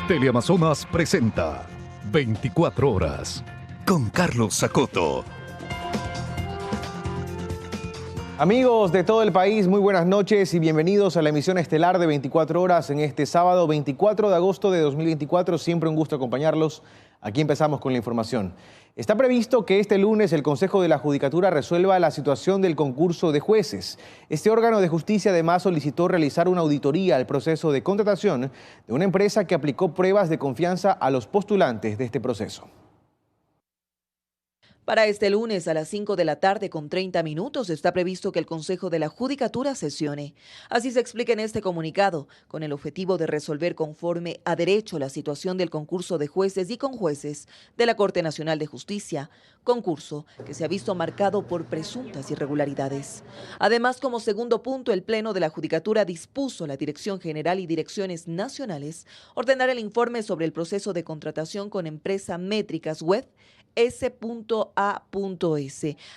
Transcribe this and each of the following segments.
Teleamazonas presenta 24 horas con Carlos Sacoto. Amigos de todo el país, muy buenas noches y bienvenidos a la emisión estelar de 24 horas en este sábado 24 de agosto de 2024. Siempre un gusto acompañarlos. Aquí empezamos con la información. Está previsto que este lunes el Consejo de la Judicatura resuelva la situación del concurso de jueces. Este órgano de justicia además solicitó realizar una auditoría al proceso de contratación de una empresa que aplicó pruebas de confianza a los postulantes de este proceso. Para este lunes a las 5 de la tarde con 30 minutos está previsto que el Consejo de la Judicatura sesione. Así se explica en este comunicado, con el objetivo de resolver conforme a derecho la situación del concurso de jueces y conjueces de la Corte Nacional de Justicia, concurso que se ha visto marcado por presuntas irregularidades. Además, como segundo punto, el Pleno de la Judicatura dispuso a la Dirección General y Direcciones Nacionales ordenar el informe sobre el proceso de contratación con empresa Métricas Web S.A.S.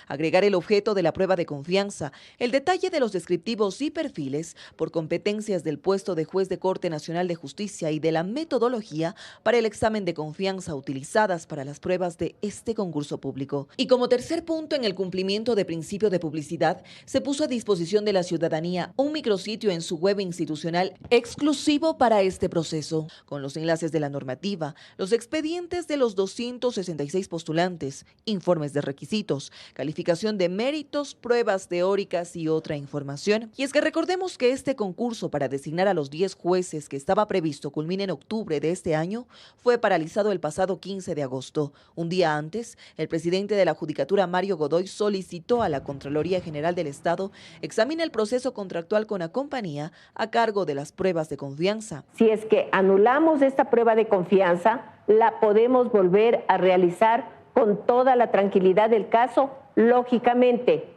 Agregar el objeto de la prueba de confianza, el detalle de los descriptivos y perfiles por competencias del puesto de juez de Corte Nacional de Justicia y de la metodología para el examen de confianza utilizadas para las pruebas de este concurso público. Y como tercer punto, en el cumplimiento de principio de publicidad, se puso a disposición de la ciudadanía un micrositio en su web institucional exclusivo para este proceso, con los enlaces de la normativa, los expedientes de los 266 postulantes, informes de requisitos, calificación de méritos, pruebas teóricas y otra información. Y es que recordemos que este concurso para designar a los 10 jueces que estaba previsto culmine en octubre de este año fue paralizado el pasado 15 de agosto. Un día antes, el presidente de la Judicatura, Mario Godoy, solicitó a la Contraloría General del Estado examine el proceso contractual con la compañía a cargo de las pruebas de confianza. Si es que anulamos esta prueba de confianza, la podemos volver a realizar con toda la tranquilidad del caso, lógicamente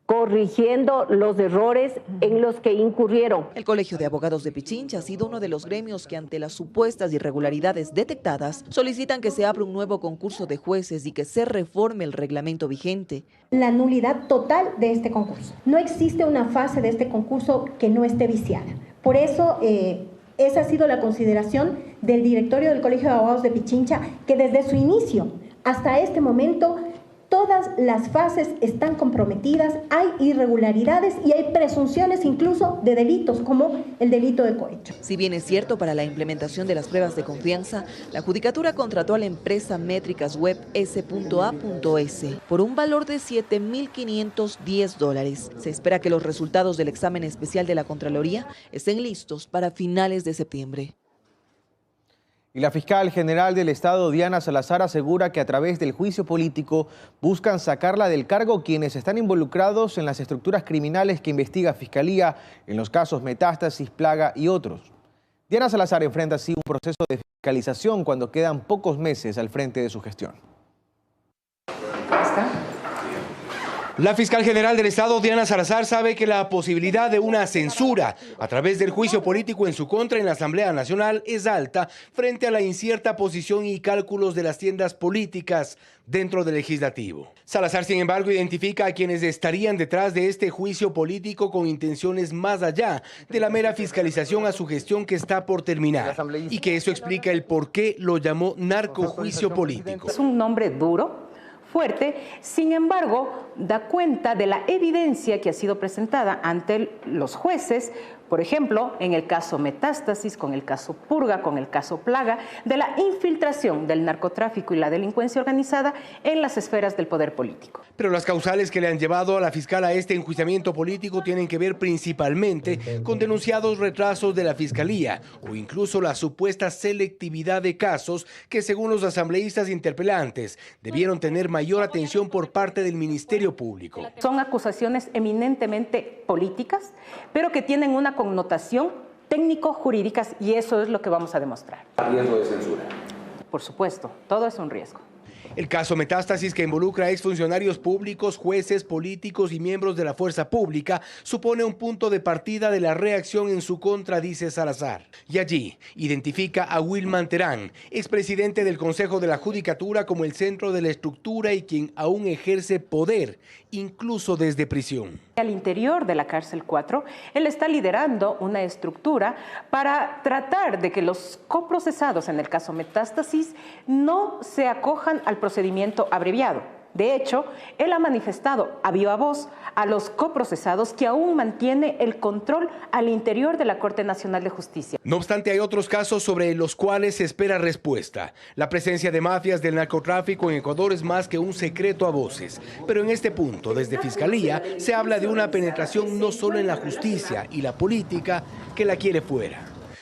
corrigiendo los errores en los que incurrieron. El Colegio de Abogados de Pichincha ha sido uno de los gremios que ante las supuestas irregularidades detectadas solicitan que se abra un nuevo concurso de jueces y que se reforme el reglamento vigente. La nulidad total de este concurso. No existe una fase de este concurso que no esté viciada. Por eso esa ha sido la consideración del directorio del Colegio de Abogados de Pichincha, que desde su inicio hasta este momento todas las fases están comprometidas, hay irregularidades y hay presunciones incluso de delitos como el delito de cohecho. Si bien es cierto, para la implementación de las pruebas de confianza, la Judicatura contrató a la empresa Métricas Web S.A.S. por un valor de $7.510. Se espera que los resultados del examen especial de la Contraloría estén listos para finales de septiembre. Y la fiscal general del Estado, Diana Salazar, asegura que a través del juicio político buscan sacarla del cargo quienes están involucrados en las estructuras criminales que investiga Fiscalía en los casos Metástasis, Plaga y otros. Diana Salazar enfrenta así un proceso de fiscalización cuando quedan pocos meses al frente de su gestión. La fiscal general del Estado, Diana Salazar, sabe que la posibilidad de una censura a través del juicio político en su contra en la Asamblea Nacional es alta frente a la incierta posición y cálculos de las tiendas políticas dentro del legislativo. Salazar, sin embargo, identifica a quienes estarían detrás de este juicio político con intenciones más allá de la mera fiscalización a su gestión que está por terminar, y que eso explica el por qué lo llamó narcojuicio político. Es un nombre duro, fuerte, sin embargo, da cuenta de la evidencia que ha sido presentada ante los jueces, por ejemplo, en el caso Metástasis, con el caso Purga, con el caso Plaga, de la infiltración del narcotráfico y la delincuencia organizada en las esferas del poder político. Pero las causales que le han llevado a la fiscal a este enjuiciamiento político tienen que ver principalmente con denunciados retrasos de la Fiscalía o incluso la supuesta selectividad de casos que, según los asambleístas interpelantes, debieron tener mayor atención por parte del Ministerio Público. Son acusaciones eminentemente políticas, pero que tienen una connotación técnico-jurídicas y eso es lo que vamos a demostrar. ¿Riesgo de censura? Por supuesto, todo es un riesgo. El caso Metástasis, que involucra a exfuncionarios públicos, jueces, políticos y miembros de la fuerza pública, supone un punto de partida de la reacción en su contra, dice Salazar. Y allí identifica a Wilman Terán, expresidente del Consejo de la Judicatura, como el centro de la estructura y quien aún ejerce poder, incluso desde prisión. Al interior de la cárcel 4, él está liderando una estructura para tratar de que los coprocesados en el caso Metástasis no se acojan al procedimiento abreviado. De hecho, él ha manifestado a viva voz a los coprocesados que aún mantiene el control al interior de la Corte Nacional de Justicia. No obstante, hay otros casos sobre los cuales se espera respuesta. La presencia de mafias del narcotráfico en Ecuador es más que un secreto a voces. Pero en este punto, desde Fiscalía, se habla de una penetración no solo en la justicia y la política que la quiere fuera.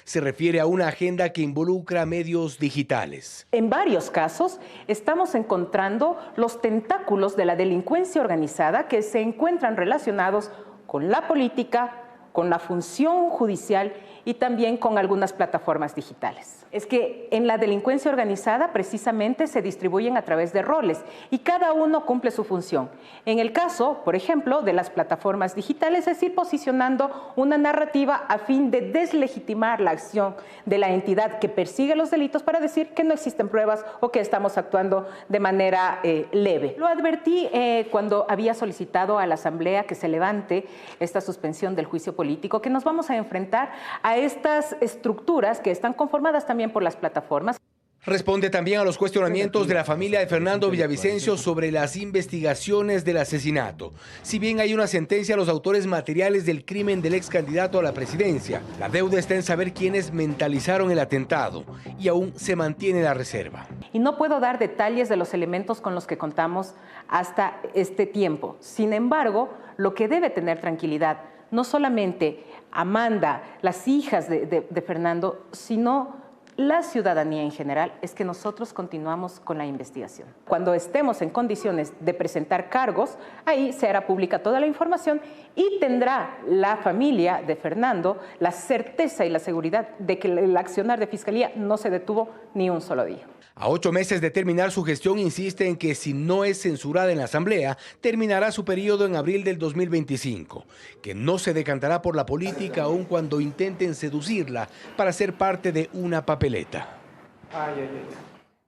Se refiere a una agenda que involucra medios digitales. En varios casos estamos encontrando los tentáculos de la delincuencia organizada que se encuentran relacionados con la política, con la función judicial y también con algunas plataformas digitales. Es que en la delincuencia organizada precisamente se distribuyen a través de roles y cada uno cumple su función. En el caso, por ejemplo, de las plataformas digitales, es ir posicionando una narrativa a fin de deslegitimar la acción de la entidad que persigue los delitos para decir que no existen pruebas o que estamos actuando de manera leve. Lo advertí cuando había solicitado a la Asamblea que se levante esta suspensión del juicio político, que nos vamos a enfrentar a estas estructuras que están conformadas también por las plataformas. Responde también a los cuestionamientos de la familia de Fernando Villavicencio sobre las investigaciones del asesinato. Si bien hay una sentencia a los autores materiales del crimen del ex candidato a la presidencia, la deuda está en saber quiénes mentalizaron el atentado y aún se mantiene la reserva. Y no puedo dar detalles de los elementos con los que contamos hasta este tiempo. Sin embargo, lo que debe tener tranquilidad, no solamente Amanda, las hijas de Fernando, sino la ciudadanía en general, es que nosotros continuamos con la investigación. Cuando estemos en condiciones de presentar cargos, ahí se hará pública toda la información y tendrá la familia de Fernando la certeza y la seguridad de que el accionar de Fiscalía no se detuvo ni un solo día. A 8 meses de terminar su gestión, insiste en que si no es censurada en la Asamblea, terminará su periodo en abril del 2025, que no se decantará por la política aun cuando intenten seducirla para ser parte de una papeleta.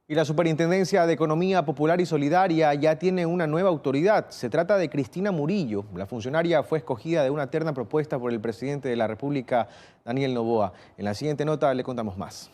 Y la Superintendencia de Economía Popular y Solidaria ya tiene una nueva autoridad. Se trata de Cristina Murillo. La funcionaria fue escogida de una terna propuesta por el presidente de la República, Daniel Noboa. En la siguiente nota le contamos más.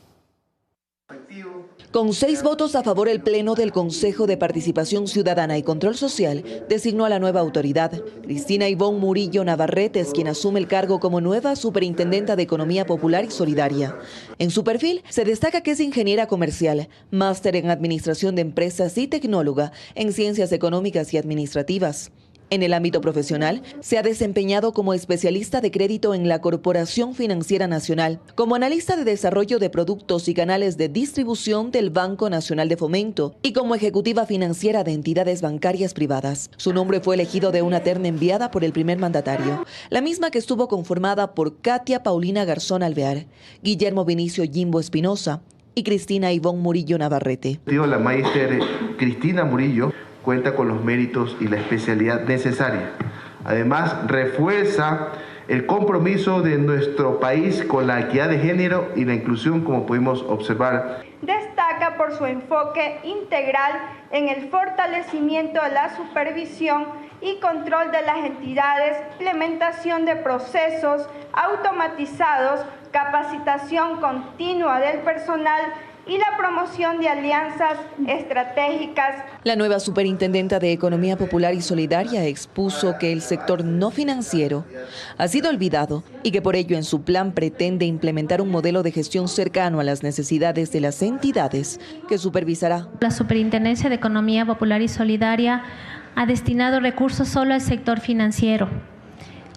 Con 6 votos a favor, el Pleno del Consejo de Participación Ciudadana y Control Social designó a la nueva autoridad. Cristina Ivonne Murillo Navarrete es quien asume el cargo como nueva Superintendenta de Economía Popular y Solidaria. En su perfil se destaca que es ingeniera comercial, máster en Administración de Empresas y tecnóloga en Ciencias Económicas y Administrativas. En el ámbito profesional, se ha desempeñado como especialista de crédito en la Corporación Financiera Nacional, como analista de desarrollo de productos y canales de distribución del Banco Nacional de Fomento y como ejecutiva financiera de entidades bancarias privadas. Su nombre fue elegido de una terna enviada por el primer mandatario, la misma que estuvo conformada por Katia Paulina Garzón Alvear, Guillermo Vinicio Jimbo Espinosa y Cristina Ivonne Murillo Navarrete. La magíster Cristina Murillo cuenta con los méritos y la especialidad necesaria. Además, refuerza el compromiso de nuestro país con la equidad de género y la inclusión, como pudimos observar. Destaca por su enfoque integral en el fortalecimiento de la supervisión y control de las entidades, implementación de procesos automatizados, capacitación continua del personal y la promoción de alianzas estratégicas. La nueva Superintendenta de Economía Popular y Solidaria expuso que el sector no financiero ha sido olvidado y que por ello en su plan pretende implementar un modelo de gestión cercano a las necesidades de las entidades que supervisará. La Superintendencia de Economía Popular y Solidaria ha destinado recursos solo al sector financiero.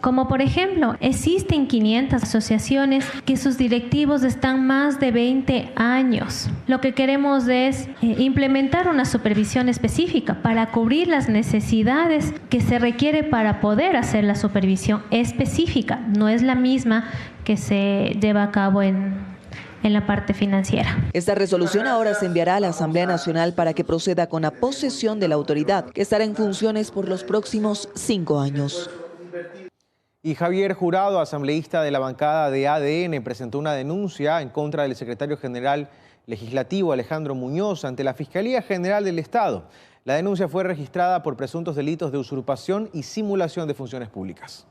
Como por ejemplo, existen 500 asociaciones que sus directivos están más de 20 años. Lo que queremos es implementar una supervisión específica para cubrir las necesidades que se requiere para poder hacer la supervisión específica. No es la misma que se lleva a cabo en en la parte financiera. Esta resolución ahora se enviará a la Asamblea Nacional para que proceda con la posesión de la autoridad, que estará en funciones por los próximos 5 años. Y Javier Jurado, asambleísta de la bancada de ADN, presentó una denuncia en contra del secretario general legislativo Alejandro Muñoz ante la Fiscalía General del Estado. La denuncia fue registrada por presuntos delitos de usurpación y simulación de funciones públicas.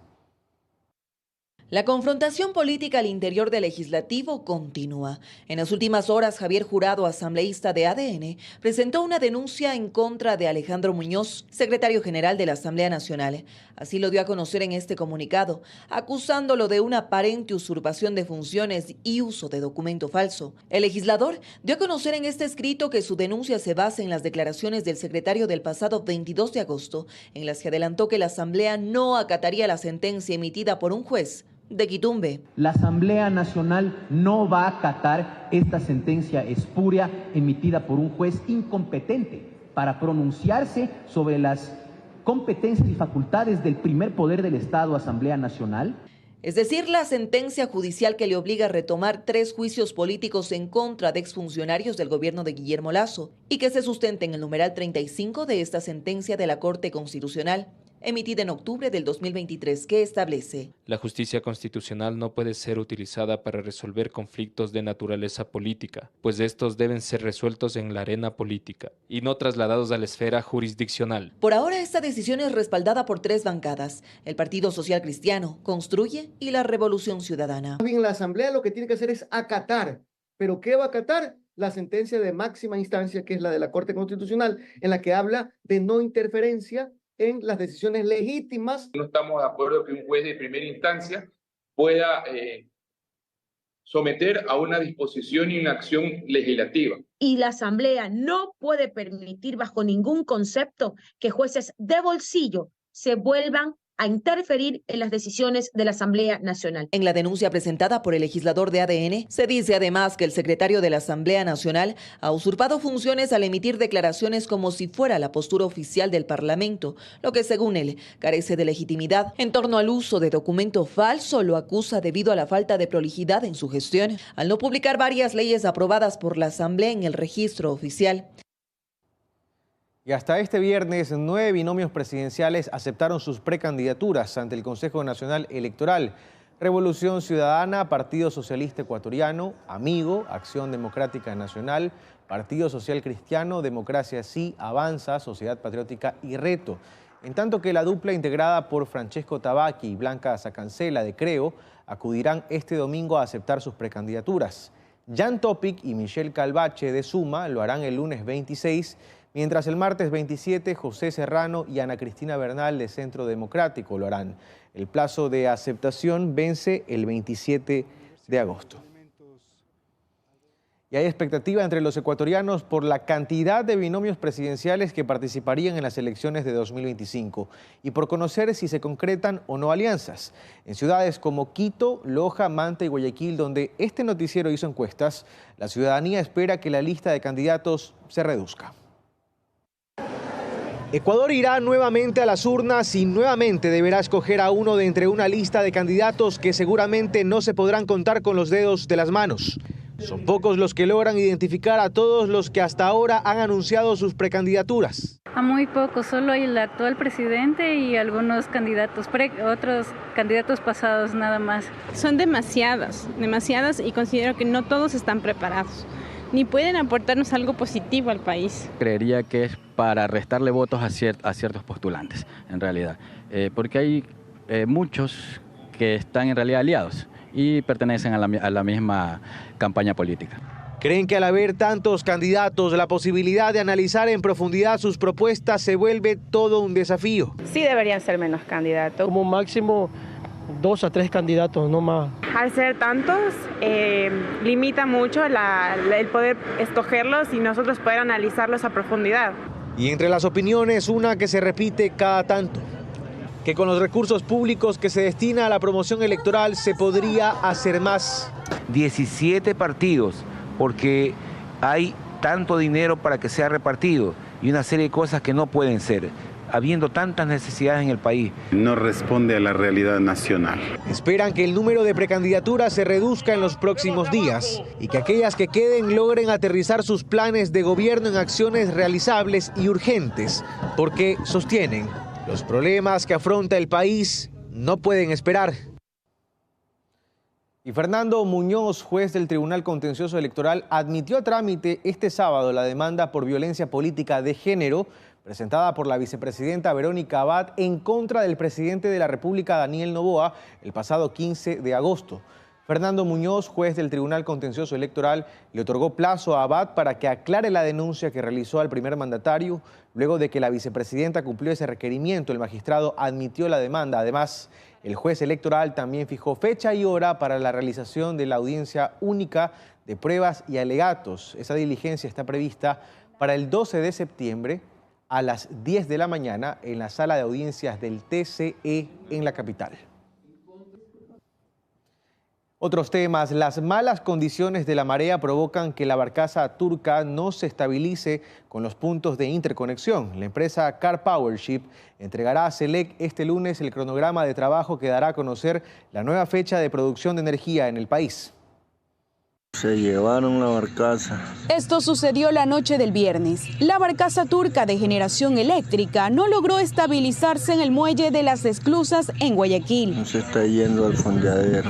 La confrontación política al interior del legislativo continúa. En las últimas horas, Javier Jurado, asambleísta de ADN, presentó una denuncia en contra de Alejandro Muñoz, secretario general de la Asamblea Nacional. Así lo dio a conocer en este comunicado, acusándolo de una aparente usurpación de funciones y uso de documento falso. El legislador dio a conocer en este escrito que su denuncia se basa en las declaraciones del secretario del pasado 22 de agosto, en las que adelantó que la Asamblea no acataría la sentencia emitida por un juez de Quitumbe. La Asamblea Nacional no va a acatar esta sentencia espuria emitida por un juez incompetente para pronunciarse sobre las competencias y facultades del primer poder del Estado, Asamblea Nacional. Es decir, la sentencia judicial que le obliga a retomar 3 juicios políticos en contra de exfuncionarios del gobierno de Guillermo Lasso y que se sustenta en el numeral 35 de esta sentencia de la Corte Constitucional, emitida en octubre del 2023, que establece: la justicia constitucional no puede ser utilizada para resolver conflictos de naturaleza política, pues estos deben ser resueltos en la arena política y no trasladados a la esfera jurisdiccional. Por ahora, esta decisión es respaldada por 3 bancadas: el Partido Social Cristiano, Construye y la Revolución Ciudadana. Bien, la Asamblea lo que tiene que hacer es acatar. ¿Pero qué va a acatar? La sentencia de máxima instancia, que es la de la Corte Constitucional, en la que habla de no interferencia en las decisiones legítimas. No estamos de acuerdo que un juez de primera instancia pueda someter a una disposición y una acción legislativa. Y la Asamblea no puede permitir bajo ningún concepto que jueces de bolsillo se vuelvan a interferir en las decisiones de la Asamblea Nacional. En la denuncia presentada por el legislador de ADN, se dice además que el secretario de la Asamblea Nacional ha usurpado funciones al emitir declaraciones como si fuera la postura oficial del Parlamento, lo que según él carece de legitimidad. En torno al uso de documento falso, lo acusa debido a la falta de prolijidad en su gestión, al no publicar varias leyes aprobadas por la Asamblea en el registro oficial. Y hasta este viernes, 9 binomios presidenciales aceptaron sus precandidaturas ante el Consejo Nacional Electoral. Revolución Ciudadana, Partido Socialista Ecuatoriano, Amigo, Acción Democrática Nacional, Partido Social Cristiano, Democracia Sí, Avanza, Sociedad Patriótica y Reto. En tanto que la dupla integrada por Francesco Tabaqui y Blanca Sacancela de Creo acudirán este domingo a aceptar sus precandidaturas. Jan Topic y Michelle Calvache de Suma lo harán el lunes 26, mientras el martes 27 José Serrano y Ana Cristina Bernal de Centro Democrático lo harán. El plazo de aceptación vence el 27 de agosto. Y hay expectativa entre los ecuatorianos por la cantidad de binomios presidenciales que participarían en las elecciones de 2025 y por conocer si se concretan o no alianzas. En ciudades como Quito, Loja, Manta y Guayaquil, donde este noticiero hizo encuestas, la ciudadanía espera que la lista de candidatos se reduzca. Ecuador irá nuevamente a las urnas y nuevamente deberá escoger a uno de entre una lista de candidatos que seguramente no se podrán contar con los dedos de las manos. Son pocos los que logran identificar a todos los que hasta ahora han anunciado sus precandidaturas. A muy pocos, solo hay el actual presidente y algunos candidatos, otros candidatos pasados nada más. Son demasiadas y considero que no todos están preparados, ni pueden aportarnos algo positivo al país. Creería que es para restarle votos a ciertos postulantes, en realidad, porque hay muchos que están en realidad aliados y pertenecen a la misma campaña política. Creen que al haber tantos candidatos, la posibilidad de analizar en profundidad sus propuestas se vuelve todo un desafío. Sí deberían ser menos candidatos. Como máximo 2 a 3 candidatos, no más. Al ser tantos, limita mucho el poder escogerlos y nosotros poder analizarlos a profundidad. Y entre las opiniones, una que se repite cada tanto: que con los recursos públicos que se destina a la promoción electoral se podría hacer más. 17 partidos, porque hay tanto dinero para que sea repartido y una serie de cosas que no pueden ser. habiendo tantas necesidades en el país. No responde a la realidad nacional. Esperan que el número de precandidaturas se reduzca en los próximos días y que aquellas que queden logren aterrizar sus planes de gobierno en acciones realizables y urgentes, porque sostienen, los problemas que afronta el país no pueden esperar. Y Fernando Muñoz, juez del Tribunal Contencioso Electoral, admitió a trámite este sábado la demanda por violencia política de género presentada por la vicepresidenta Verónica Abad en contra del presidente de la República, Daniel Noboa, el pasado 15 de agosto. Fernando Muñoz, juez del Tribunal Contencioso Electoral, le otorgó plazo a Abad para que aclare la denuncia que realizó al primer mandatario. Luego de que la vicepresidenta cumplió ese requerimiento, el magistrado admitió la demanda. Además, el juez electoral también fijó fecha y hora para la realización de la audiencia única de pruebas y alegatos. Esa diligencia está prevista para el 12 de septiembre a las 10 de la mañana en la sala de audiencias del TCE en la capital. Otros temas, las malas condiciones de la marea provocan que la barcaza turca no se estabilice con los puntos de interconexión. La empresa Car Power Ship entregará a SELEC este lunes el cronograma de trabajo que dará a conocer la nueva fecha de producción de energía en el país. Se llevaron la barcaza. Esto sucedió la noche del viernes. La barcaza turca de generación eléctrica no logró estabilizarse en el muelle de Las Esclusas en Guayaquil. Se está yendo al fondeadero.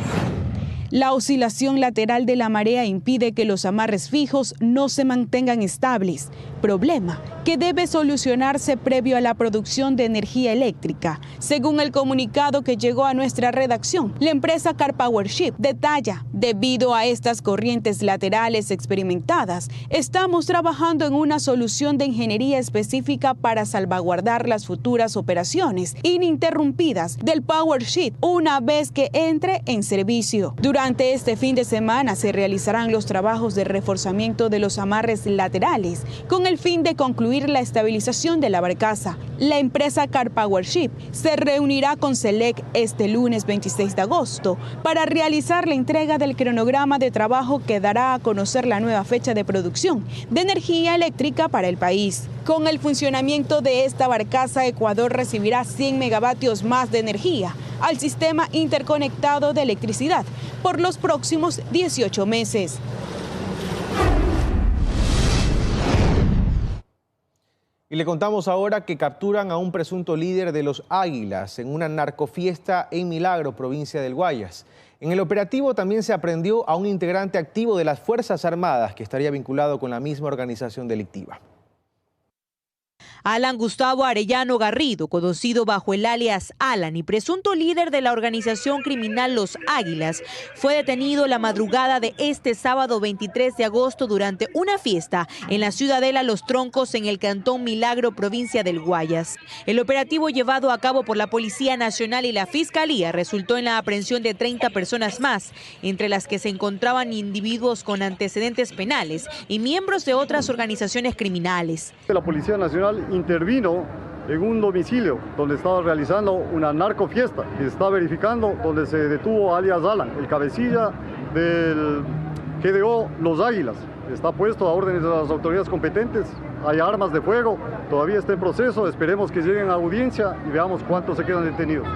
La oscilación lateral de la marea impide que los amarres fijos no se mantengan estables, problema que debe solucionarse previo a la producción de energía eléctrica. Según el comunicado que llegó a nuestra redacción, la empresa Car Power Ship detalla, debido a estas corrientes laterales experimentadas, estamos trabajando en una solución de ingeniería específica para salvaguardar las futuras operaciones ininterrumpidas del Power Ship una vez que entre en servicio. Durante este fin de semana se realizarán los trabajos de reforzamiento de los amarres laterales con el fin de concluir la estabilización de la barcaza. La empresa Car Power Ship se reunirá con SELEC este lunes 26 de agosto para realizar la entrega del cronograma de trabajo que dará a conocer la nueva fecha de producción de energía eléctrica para el país. Con el funcionamiento de esta barcaza, Ecuador recibirá 100 megavatios más de energía al sistema interconectado de electricidad por los próximos 18 meses. Y le contamos ahora que capturan a un presunto líder de los Águilas en una narcofiesta en Milagro, provincia del Guayas. En el operativo también se aprehendió a un integrante activo de las Fuerzas Armadas que estaría vinculado con la misma organización delictiva. Alan Gustavo Arellano Garrido, conocido bajo el alias Alan y presunto líder de la organización criminal Los Águilas, fue detenido la madrugada de este sábado 23 de agosto durante una fiesta en la ciudadela Los Troncos en el cantón Milagro, provincia del Guayas. El operativo llevado a cabo por la Policía Nacional y la Fiscalía resultó en la aprehensión de 30 personas más, entre las que se encontraban individuos con antecedentes penales y miembros de otras organizaciones criminales. La Policía Nacional intervino en un domicilio donde estaba realizando una narcofiesta y está verificando donde se detuvo alias Alan, el cabecilla del GDO Los Águilas. Está puesto a órdenes de las autoridades competentes, hay armas de fuego, todavía está en proceso, esperemos que lleguen a audiencia y veamos cuántos se quedan detenidos.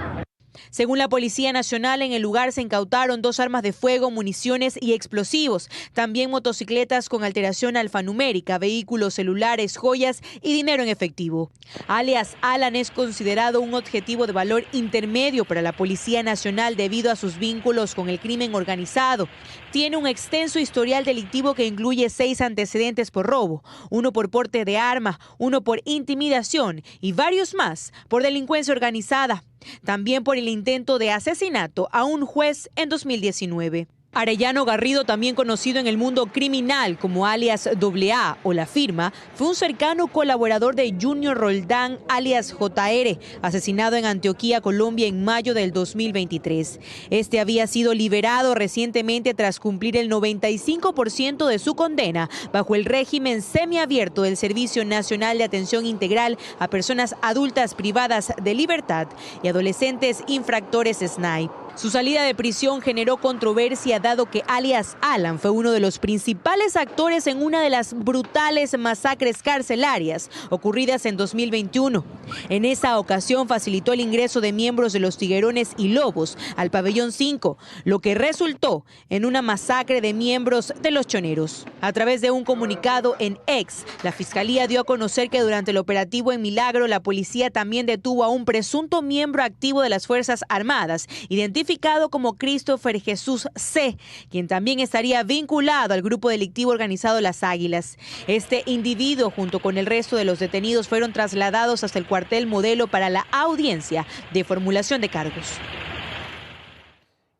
Según la Policía Nacional, en el lugar se incautaron 2 armas de fuego, municiones y explosivos, también motocicletas con alteración alfanumérica, vehículos celulares, joyas y dinero en efectivo. Alias Alan es considerado un objetivo de valor intermedio para la Policía Nacional debido a sus vínculos con el crimen organizado. Tiene un extenso historial delictivo que incluye 6 antecedentes por robo, 1 por porte de arma, 1 por intimidación y varios más por delincuencia organizada. También por el intento de asesinato a un juez en 2019. Arellano Garrido, también conocido en el mundo criminal como alias AA o La Firma, fue un cercano colaborador de Junior Roldán, alias JR, asesinado en Antioquia, Colombia, en mayo del 2023. Este había sido liberado recientemente tras cumplir el 95% de su condena bajo el régimen semiabierto del Servicio Nacional de Atención Integral a Personas Adultas Privadas de Libertad y Adolescentes Infractores SNAI. Su salida de prisión generó controversia dado que alias Alan fue uno de los principales actores en una de las brutales masacres carcelarias ocurridas en 2021. En esa ocasión facilitó el ingreso de miembros de los Tiguerones y Lobos al pabellón 5, lo que resultó en una masacre de miembros de los Choneros. A través de un comunicado en X, la Fiscalía dio a conocer que durante el operativo en Milagro, la policía también detuvo a un presunto miembro activo de las Fuerzas Armadas, identificado como Christopher Jesús C., quien también estaría vinculado al grupo delictivo organizado Las Águilas. Este individuo, junto con el resto de los detenidos, fueron trasladados hasta el cuartel Modelo para la audiencia de formulación de cargos.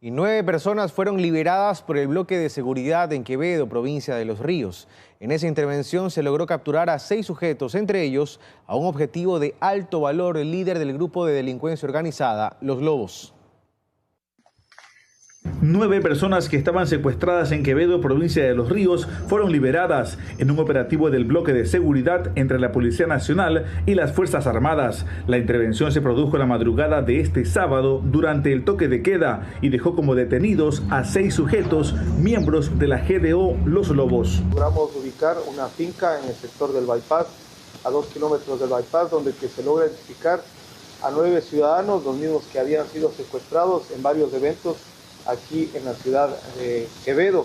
Y 9 personas fueron liberadas por el bloque de seguridad en Quevedo, provincia de Los Ríos. En esa intervención se logró capturar a 6 sujetos, entre ellos a un objetivo de alto valor, el líder del grupo de delincuencia organizada, Los Lobos. 9 personas que estaban secuestradas en Quevedo, provincia de Los Ríos, fueron liberadas en un operativo del bloque de seguridad entre la Policía Nacional y las Fuerzas Armadas. La intervención se produjo la madrugada de este sábado durante el toque de queda y dejó como detenidos a 6 sujetos, miembros de la GDO Los Lobos. Logramos ubicar una finca en el sector del bypass, a 2 kilómetros del bypass, donde se logra identificar a 9 ciudadanos, los mismos que habían sido secuestrados en varios eventos aquí en la ciudad de Quevedo.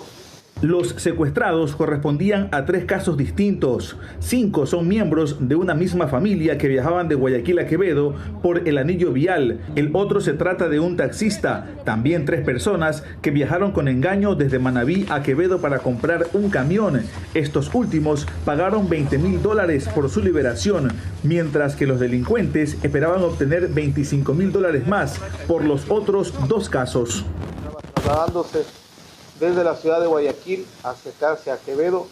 Los secuestrados correspondían a 3 casos distintos. 5 son miembros de una misma familia que viajaban de Guayaquil a Quevedo por el anillo vial. El otro se trata de un taxista. También 3 personas que viajaron con engaño desde Manabí a Quevedo para comprar un camión. Estos últimos pagaron $20.000 por su liberación, mientras que los delincuentes esperaban obtener $25.000 más por los otros 2 casos. Trasladándose desde la ciudad de Guayaquil a acercarse a Quevedo,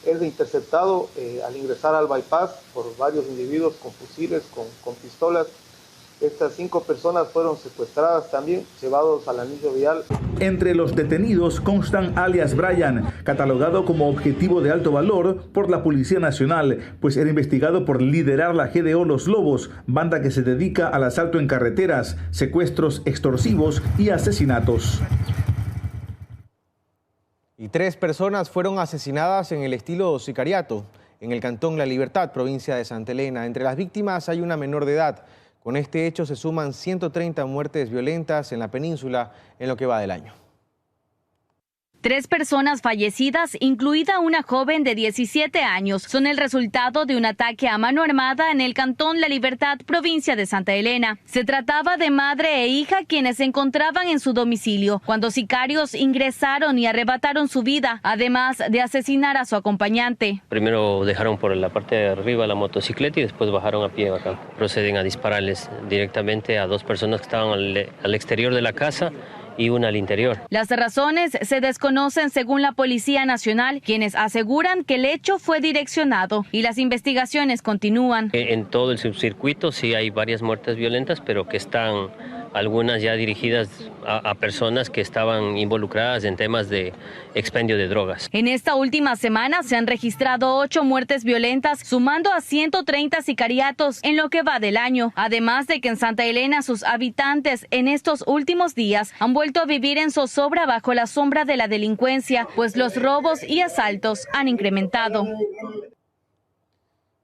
es interceptado al ingresar al bypass por varios individuos con fusiles, con pistolas. Estas 5 personas fueron secuestradas también, llevados al anillo vial. Entre los detenidos constan alias Brian, catalogado como objetivo de alto valor por la Policía Nacional, pues era investigado por liderar la GDO Los Lobos, banda que se dedica al asalto en carreteras, secuestros extorsivos y asesinatos. Y 3 personas fueron asesinadas en el estilo sicariato, en el cantón La Libertad, provincia de Santa Elena. Entre las víctimas hay una menor de edad. Con este hecho se suman 130 muertes violentas en la península en lo que va del año. 3 personas fallecidas, incluida una joven de 17 años, son el resultado de un ataque a mano armada en el cantón La Libertad, provincia de Santa Elena. Se trataba de madre e hija quienes se encontraban en su domicilio cuando sicarios ingresaron y arrebataron su vida, además de asesinar a su acompañante. Primero dejaron por la parte de arriba la motocicleta y después bajaron a pie acá. Proceden a dispararles directamente a 2 personas que estaban al exterior de la casa y una al interior. Las razones se desconocen según la Policía Nacional, quienes aseguran que el hecho fue direccionado y las investigaciones continúan. En todo el subcircuito sí hay varias muertes violentas, pero que están algunas ya dirigidas a personas que estaban involucradas en temas de expendio de drogas. En esta última semana se han registrado 8 muertes violentas, sumando a 130 sicariatos en lo que va del año. Además de que en Santa Elena sus habitantes en estos últimos días han vuelto a vivir en zozobra bajo la sombra de la delincuencia, pues los robos y asaltos han incrementado.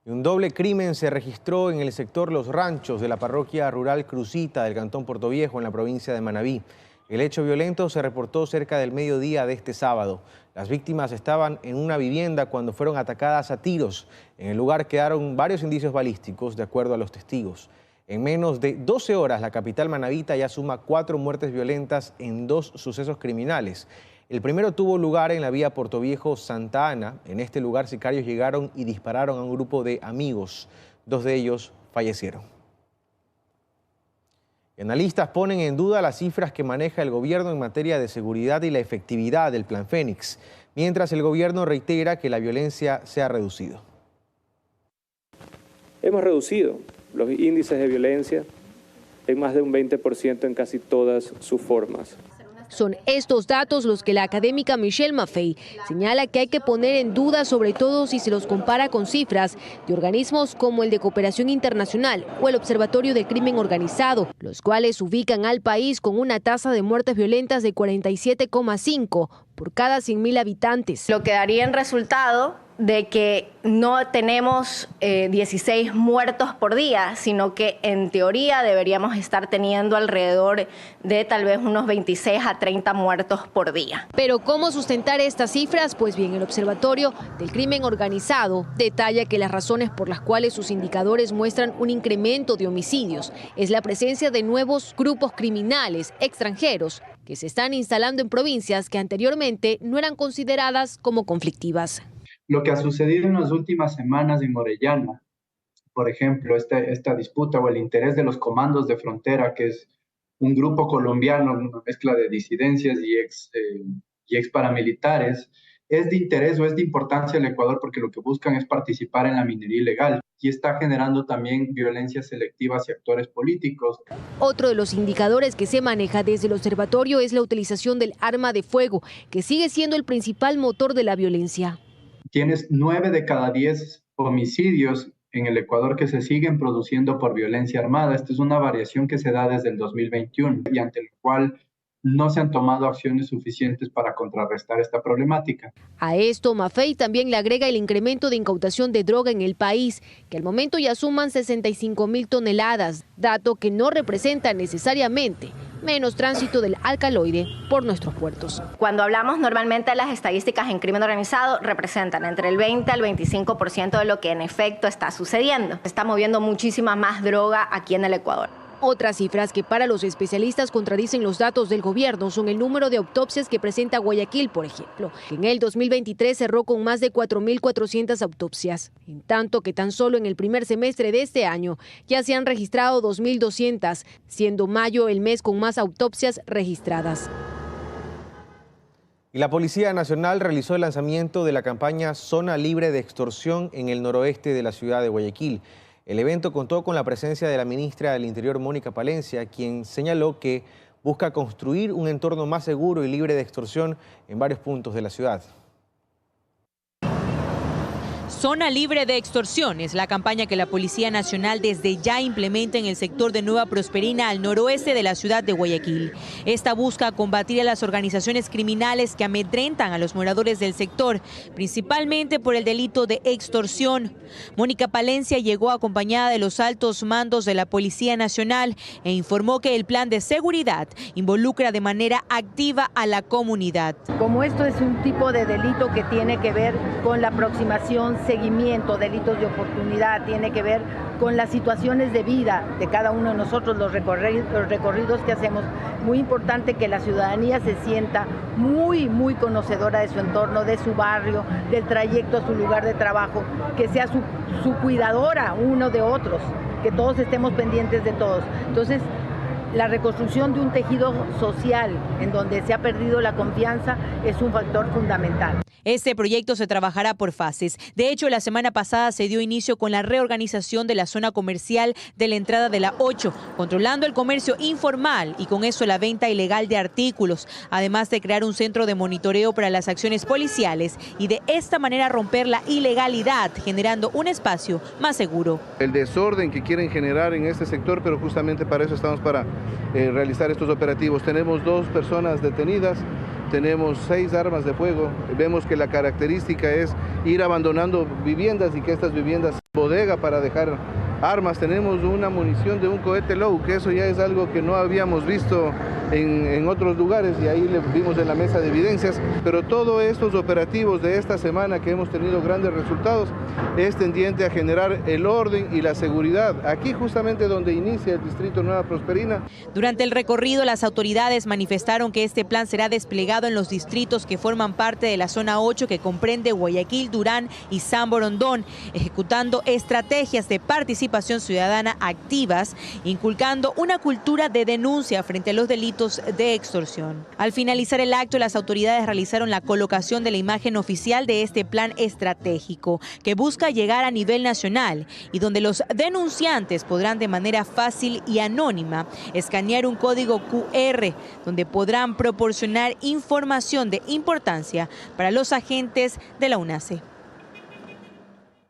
Un doble crimen se registró en el sector Los Ranchos de la parroquia rural Crucita del cantón Portoviejo en la provincia de Manabí. El hecho violento se reportó cerca del mediodía de este sábado. Las víctimas estaban en una vivienda cuando fueron atacadas a tiros. En el lugar quedaron varios indicios balísticos, de acuerdo a los testigos. En menos de 12 horas, la capital manabita ya suma 4 muertes violentas en 2 sucesos criminales. El primero tuvo lugar en la vía Portoviejo-Santa Ana. En este lugar, sicarios llegaron y dispararon a un grupo de amigos. 2 de ellos fallecieron. Y analistas ponen en duda las cifras que maneja el gobierno en materia de seguridad y la efectividad del Plan Fénix, mientras el gobierno reitera que la violencia se ha reducido. Hemos reducido los índices de violencia en más de un 20% en casi todas sus formas. Son estos datos los que la académica Michelle Maffei señala que hay que poner en duda, sobre todo si se los compara con cifras de organismos como el de Cooperación Internacional o el Observatorio del Crimen Organizado, los cuales ubican al país con una tasa de muertes violentas de 47,5 por cada 100.000 habitantes. Lo que daría en resultado de que no tenemos 16 muertos por día, sino que en teoría deberíamos estar teniendo alrededor de tal vez unos 26 a 30 muertos por día. Pero ¿cómo sustentar estas cifras? Pues bien, el Observatorio del Crimen Organizado detalla que las razones por las cuales sus indicadores muestran un incremento de homicidios es la presencia de nuevos grupos criminales extranjeros que se están instalando en provincias que anteriormente no eran consideradas como conflictivas. Lo que ha sucedido en las últimas semanas en Orellana, por ejemplo, esta disputa o el interés de los comandos de frontera, que es un grupo colombiano, una mezcla de disidencias y ex paramilitares, es de interés o es de importancia al Ecuador porque lo que buscan es participar en la minería ilegal y está generando también violencia selectiva hacia actores políticos. Otro de los indicadores que se maneja desde el observatorio es la utilización del arma de fuego, que sigue siendo el principal motor de la violencia. Tienes 9 de cada 10 homicidios en el Ecuador que se siguen produciendo por violencia armada. Esta es una variación que se da desde el 2021 y ante la cual no se han tomado acciones suficientes para contrarrestar esta problemática. A esto, Maffei también le agrega el incremento de incautación de droga en el país, que al momento ya suman 65.000 toneladas, dato que no representa necesariamente menos tránsito del alcaloide por nuestros puertos. Cuando hablamos normalmente de las estadísticas en crimen organizado, representan entre el 20 al 25% de lo que en efecto está sucediendo. Se está moviendo muchísima más droga aquí en el Ecuador. Otras cifras que para los especialistas contradicen los datos del gobierno son el número de autopsias que presenta Guayaquil, por ejemplo, que en el 2023 cerró con más de 4.400 autopsias, en tanto que tan solo en el primer semestre de este año ya se han registrado 2.200, siendo mayo el mes con más autopsias registradas. Y la Policía Nacional realizó el lanzamiento de la campaña Zona Libre de Extorsión en el noroeste de la ciudad de Guayaquil. El evento contó con la presencia de la ministra del Interior, Mónica Palencia, quien señaló que busca construir un entorno más seguro y libre de extorsión en varios puntos de la ciudad. Zona Libre de Extorsión es la campaña que la Policía Nacional desde ya implementa en el sector de Nueva Prosperina al noroeste de la ciudad de Guayaquil. Esta busca combatir a las organizaciones criminales que amedrentan a los moradores del sector, principalmente por el delito de extorsión. Mónica Palencia llegó acompañada de los altos mandos de la Policía Nacional e informó que el plan de seguridad involucra de manera activa a la comunidad. Como esto es un tipo de delito que tiene que ver con la aproximación, seguimiento, delitos de oportunidad, tiene que ver con las situaciones de vida de cada uno de nosotros, los recorridos que hacemos. Muy importante que la ciudadanía se sienta muy conocedora de su entorno, de su barrio, del trayecto a su lugar de trabajo, que sea su cuidadora uno de otros, que todos estemos pendientes de todos. Entonces, la reconstrucción de un tejido social en donde se ha perdido la confianza es un factor fundamental. Este proyecto se trabajará por fases. De hecho, la semana pasada se dio inicio con la reorganización de la zona comercial de la entrada de la 8, controlando el comercio informal y con eso la venta ilegal de artículos, además de crear un centro de monitoreo para las acciones policiales y de esta manera romper la ilegalidad, generando un espacio más seguro. El desorden que quieren generar en este sector, pero justamente para eso estamos para realizar estos operativos. Tenemos 2 personas detenidas. Tenemos 6 armas de fuego. Vemos que la característica es ir abandonando viviendas y que estas viviendas bodega para dejar armas. Tenemos una munición de un cohete Low, que eso ya es algo que no habíamos visto en otros lugares y ahí le vimos en la mesa de evidencias. Pero todos estos operativos de esta semana que hemos tenido grandes resultados es tendiente a generar el orden y la seguridad. Aquí justamente donde inicia el distrito Nueva Prosperina. Durante el recorrido, las autoridades manifestaron que este plan será desplegado en los distritos que forman parte de la zona 8 que comprende Guayaquil, Durán y San Borondón, ejecutando estrategias de participación participación ciudadana activas, inculcando una cultura de denuncia frente a los delitos de extorsión. Al finalizar el acto, las autoridades realizaron la colocación de la imagen oficial de este plan estratégico que busca llegar a nivel nacional y donde los denunciantes podrán de manera fácil y anónima escanear un código QR donde podrán proporcionar información de importancia para los agentes de la UNACE.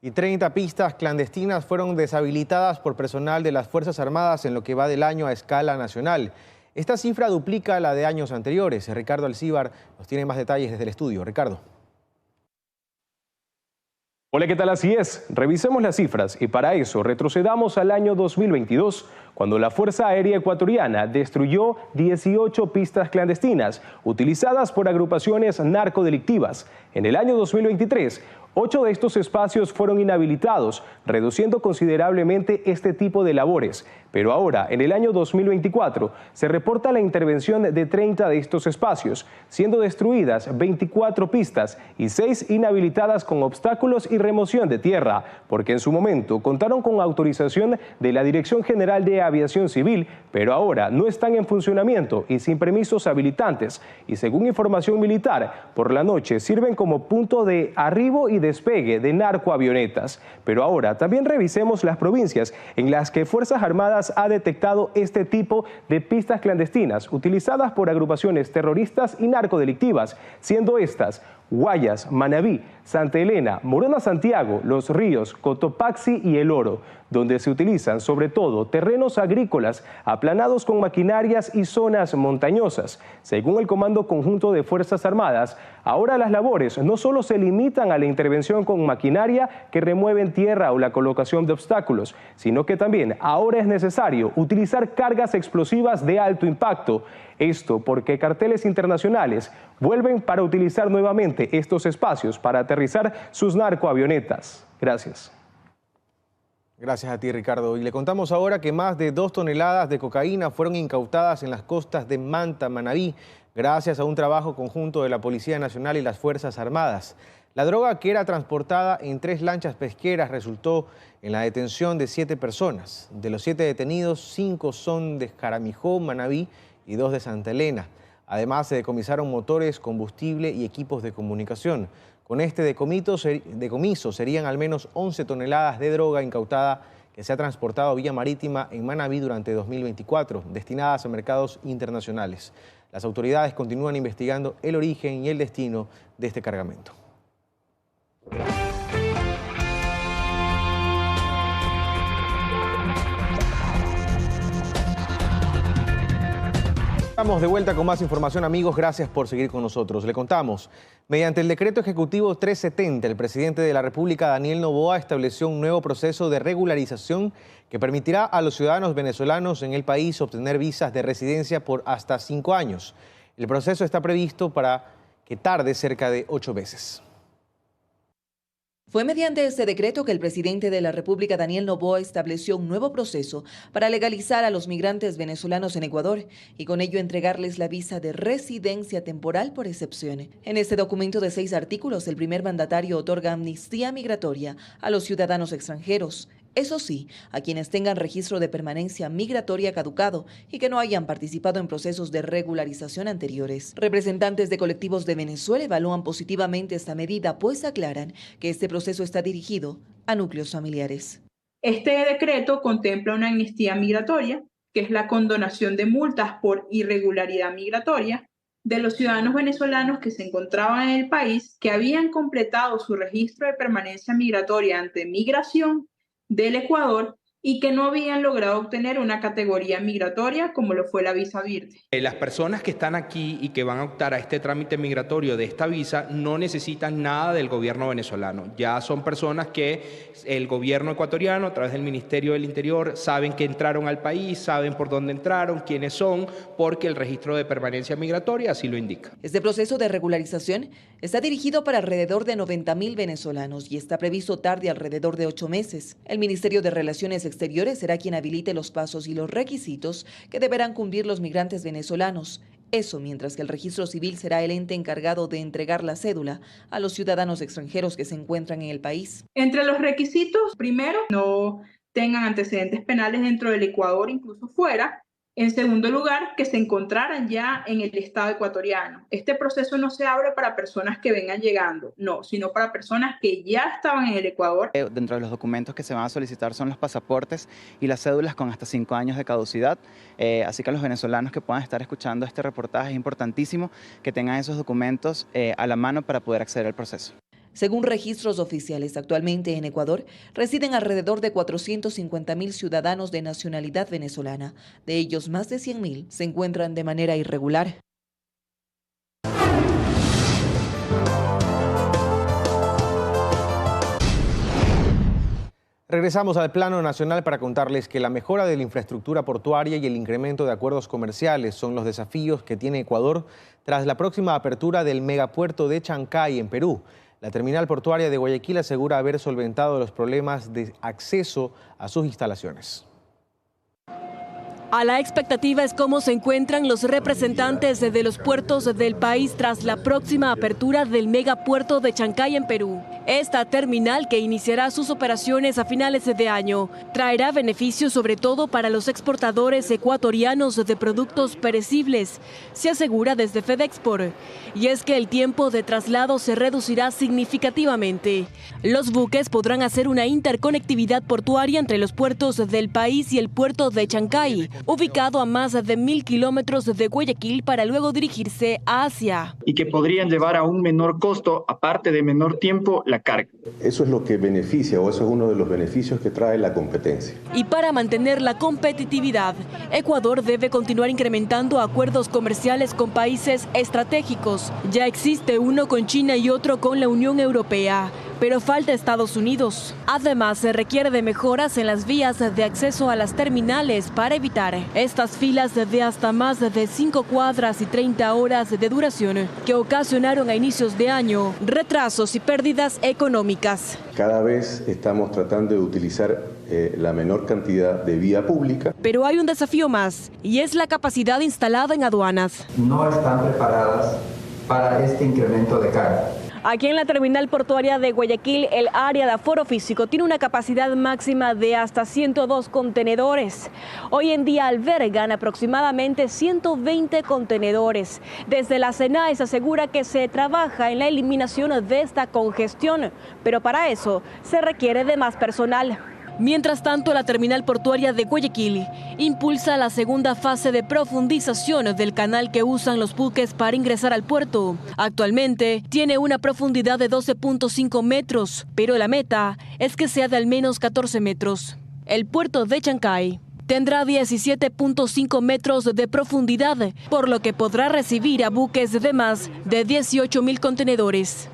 Y 30 pistas clandestinas fueron deshabilitadas por personal de las Fuerzas Armadas en lo que va del año a escala nacional. Esta cifra duplica la de años anteriores. Ricardo Alcíbar nos tiene más detalles desde el estudio. Ricardo. Hola, ¿qué tal? Así es. Revisemos las cifras y para eso retrocedamos al año 2022, cuando la Fuerza Aérea Ecuatoriana destruyó 18 pistas clandestinas utilizadas por agrupaciones narcodelictivas. En el año 2023, 8 de estos espacios fueron inhabilitados, reduciendo considerablemente este tipo de labores. Pero ahora, en el año 2024, se reporta la intervención de 30 de estos espacios, siendo destruidas 24 pistas y 6 inhabilitadas con obstáculos y remoción de tierra, porque en su momento contaron con autorización de la Dirección General de Aviación Civil, pero ahora no están en funcionamiento y sin permisos habilitantes. Y según información militar, por la noche sirven como punto de arribo y despegue de narcoavionetas. Pero ahora también revisemos las provincias en las que Fuerzas Armadas ha detectado este tipo de pistas clandestinas utilizadas por agrupaciones terroristas y narcodelictivas, siendo estas Guayas, Manabí, Santa Elena, Morona Santiago, Los Ríos, Cotopaxi y El Oro, donde se utilizan sobre todo terrenos agrícolas aplanados con maquinarias y zonas montañosas. Según el Comando Conjunto de Fuerzas Armadas, ahora las labores no solo se limitan a la intervención con maquinaria que remueven tierra o la colocación de obstáculos, sino que también ahora es necesario utilizar cargas explosivas de alto impacto. Esto porque carteles internacionales vuelven para utilizar nuevamente estos espacios para aterrizar sus narcoavionetas. Gracias. Gracias a ti, Ricardo. Y le contamos ahora que más de 2 toneladas de cocaína fueron incautadas en las costas de Manta, Manabí, gracias a un trabajo conjunto de la Policía Nacional y las Fuerzas Armadas. La droga, que era transportada en 3 lanchas pesqueras, resultó en la detención de 7 personas. De los 7 detenidos, 5 son de Jaramijó, Manabí y 2 de Santa Elena. Además, se decomisaron motores, combustible y equipos de comunicación. Con este decomiso serían al menos 11 toneladas de droga incautada que se ha transportado vía marítima en Manabí durante 2024, destinadas a mercados internacionales. Las autoridades continúan investigando el origen y el destino de este cargamento. Estamos de vuelta con más información, amigos. Gracias por seguir con nosotros. Le contamos, mediante el decreto ejecutivo 370, el presidente de la República, Daniel Noboa, estableció un nuevo proceso de regularización que permitirá a los ciudadanos venezolanos en el país obtener visas de residencia por hasta 5 años. El proceso está previsto para que tarde cerca de 8 meses. Fue mediante este decreto que el presidente de la República, Daniel Noboa, estableció un nuevo proceso para legalizar a los migrantes venezolanos en Ecuador y con ello entregarles la visa de residencia temporal por excepción. En este documento de 6 artículos, el primer mandatario otorga amnistía migratoria a los ciudadanos extranjeros. Eso sí, a quienes tengan registro de permanencia migratoria caducado y que no hayan participado en procesos de regularización anteriores. Representantes de colectivos de Venezuela evalúan positivamente esta medida, pues aclaran que este proceso está dirigido a núcleos familiares. Este decreto contempla una amnistía migratoria, que es la condonación de multas por irregularidad migratoria de los ciudadanos venezolanos que se encontraban en el país, que habían completado su registro de permanencia migratoria ante Migración del Ecuador y que no habían logrado obtener una categoría migratoria como lo fue la visa verde. Las personas que están aquí y que van a optar a este trámite migratorio de esta visa no necesitan nada del gobierno venezolano. Ya son personas que el gobierno ecuatoriano, a través del Ministerio del Interior, saben que entraron al país, saben por dónde entraron, quiénes son, porque el registro de permanencia migratoria así lo indica. Este proceso de regularización está dirigido para alrededor de 90.000 venezolanos y está previsto tarde alrededor de 8 meses. El Ministerio de Relaciones Exteriores será quien habilite los pasos y los requisitos que deberán cumplir los migrantes venezolanos. Eso mientras que el registro civil será el ente encargado de entregar la cédula a los ciudadanos extranjeros que se encuentran en el país. Entre los requisitos, primero, no tengan antecedentes penales dentro del Ecuador, incluso fuera. En segundo lugar, que se encontraran ya en el Estado ecuatoriano. Este proceso no se abre para personas que vengan llegando, no, sino para personas que ya estaban en el Ecuador. Dentro de los documentos que se van a solicitar son los pasaportes y las cédulas con hasta 5 años de caducidad. Así que a los venezolanos que puedan estar escuchando este reportaje es importantísimo que tengan esos documentos a la mano para poder acceder al proceso. Según registros oficiales, actualmente en Ecuador residen alrededor de 450.000 ciudadanos de nacionalidad venezolana. De ellos, más de 100.000 se encuentran de manera irregular. Regresamos al plano nacional para contarles que la mejora de la infraestructura portuaria y el incremento de acuerdos comerciales son los desafíos que tiene Ecuador tras la próxima apertura del megapuerto de Chancay en Perú. La terminal portuaria de Guayaquil asegura haber solventado los problemas de acceso a sus instalaciones. A la expectativa es cómo se encuentran los representantes de los puertos del país tras la próxima apertura del megapuerto de Chancay en Perú. Esta terminal, que iniciará sus operaciones a finales de año, traerá beneficios sobre todo para los exportadores ecuatorianos de productos perecibles, se asegura desde FedExport. Y es que el tiempo de traslado se reducirá significativamente. Los buques podrán hacer una interconectividad portuaria entre los puertos del país y el puerto de Chancay, ubicado a más de 1.000 kilómetros de Guayaquil, para luego dirigirse a Asia. Y que podrían llevar a un menor costo, aparte de menor tiempo, la carga. Eso es lo que beneficia, o eso es uno de los beneficios que trae la competencia. Y para mantener la competitividad, Ecuador debe continuar incrementando acuerdos comerciales con países estratégicos. Ya existe uno con China y otro con la Unión Europea, pero falta Estados Unidos. Además, se requiere de mejoras en las vías de acceso a las terminales para evitar estas filas de hasta más de 5 cuadras y 30 horas de duración que ocasionaron a inicios de año retrasos y pérdidas económicas. Cada vez estamos tratando de utilizar la menor cantidad de vía pública. Pero hay un desafío más, y es la capacidad instalada en aduanas. No están preparadas para este incremento de carga. Aquí en la terminal portuaria de Guayaquil, el área de aforo físico tiene una capacidad máxima de hasta 102 contenedores. Hoy en día albergan aproximadamente 120 contenedores. Desde la SENAE se asegura que se trabaja en la eliminación de esta congestión, pero para eso se requiere de más personal. Mientras tanto, la terminal portuaria de Guayaquil impulsa la segunda fase de profundización del canal que usan los buques para ingresar al puerto. Actualmente tiene una profundidad de 12.5 metros, pero la meta es que sea de al menos 14 metros. El puerto de Chancay tendrá 17.5 metros de profundidad, por lo que podrá recibir a buques de más de 18.000 contenedores.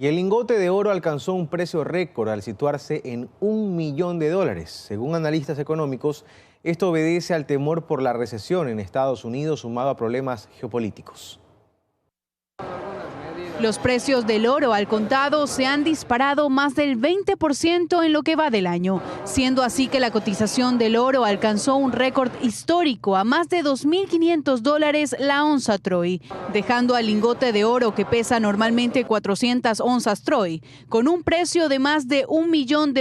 Y el lingote de oro alcanzó un precio récord al situarse en $1 millón. Según analistas económicos, esto obedece al temor por la recesión en Estados Unidos sumado a problemas geopolíticos. Los precios del oro al contado se han disparado más del 20% en lo que va del año, siendo así que la cotización del oro alcanzó un récord histórico a más de $2.500 la onza Troy, dejando al lingote de oro, que pesa normalmente 400 onzas Troy, con un precio de más de $1 millón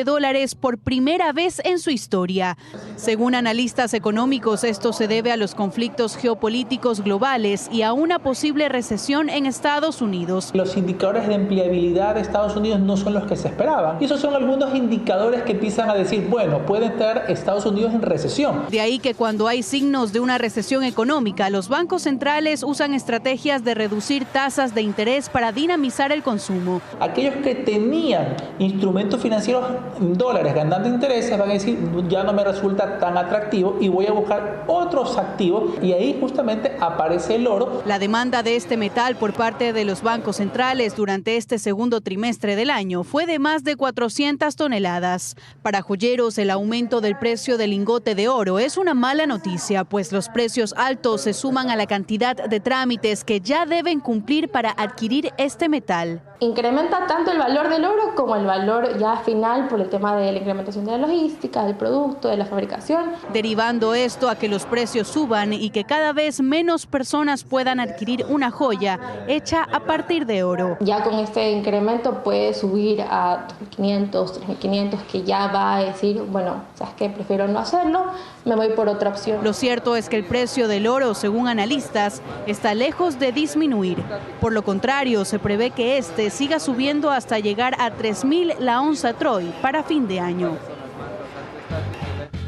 por primera vez en su historia. Según analistas económicos, esto se debe a los conflictos geopolíticos globales y a una posible recesión en Estados Unidos. Los indicadores de empleabilidad de Estados Unidos no son los que se esperaban. Y esos son algunos indicadores que empiezan a decir, bueno, puede estar Estados Unidos en recesión. De ahí que cuando hay signos de una recesión económica, los bancos centrales usan estrategias de reducir tasas de interés para dinamizar el consumo. Aquellos que tenían instrumentos financieros en dólares ganando intereses van a decir, ya no me resulta tan atractivo y voy a buscar otros activos, y ahí justamente aparece el oro. La demanda de este metal por parte de los bancos centrales durante este segundo trimestre del año fue de más de 400 toneladas. Para joyeros, el aumento del precio del lingote de oro es una mala noticia, pues los precios altos se suman a la cantidad de trámites que ya deben cumplir para adquirir este metal. incrementa tanto el valor del oro como el valor ya final por el tema de la incrementación de la logística, del producto, de la fabricación. Derivando esto a que los precios suban y que cada vez menos personas puedan adquirir una joya hecha a partir de oro. Ya con este incremento puede subir a 2.500, 3.500, que ya va a decir, bueno, ¿sabes qué? Prefiero no hacerlo, me voy por otra opción. Lo cierto es que el precio del oro, según analistas, está lejos de disminuir. Por lo contrario, se prevé que este siga subiendo hasta llegar a 3.000 la onza Troy para fin de año.